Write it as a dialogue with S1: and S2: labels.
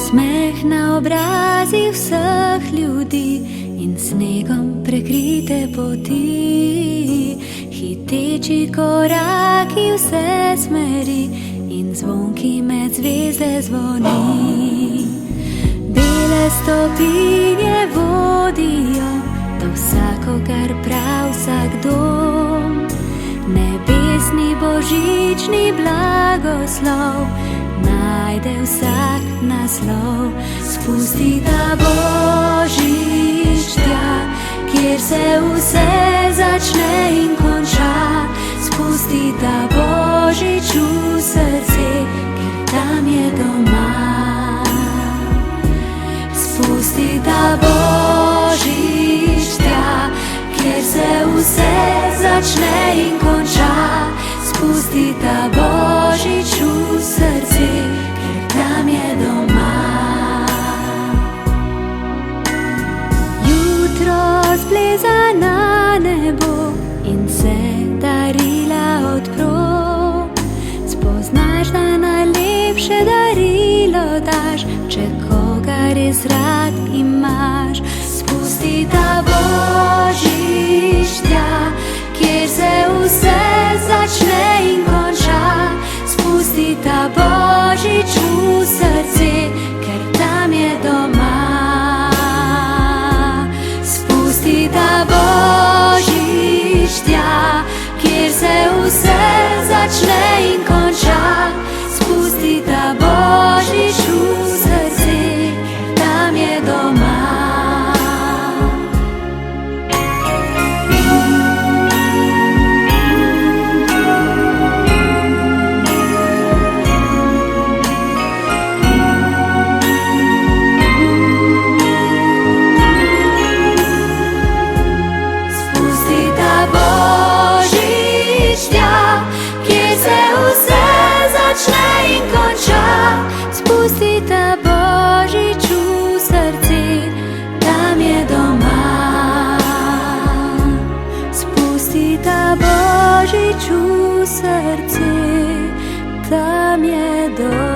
S1: Smeh na obrazih vseh ljudi in snegom prekrite poti, hiteči koraki vse smeri in zvonki med zvezde zvoni. Bele stopinje vodijo do vsakogar prav vsak dom, nebesni božični blagoslov najde vsak naslov. Spusti ta božič tja, kjer se vse začne in konča. Spusti ta božič v srce, ker tam je doma. Spusti ta božič tja, kjer se vse začne in konča. Spusti ta božič v srce, ker tam je doma. Jutro spleza na nebo in se darila odpro. Spoznaš, da najlepše darilo daš, če koga res rad imaš. Spusti ta božič tja, kjer se vse začne in konča. Spusti ta božič v srce, ker tam je doma. Spusti ta božič tja, kjer se vse začne in konča. Spusti ta božič v srce, ker tam je doma. Spusti ta božič v srce, tam je doma. Spusti ta božič v srce, tam je doma.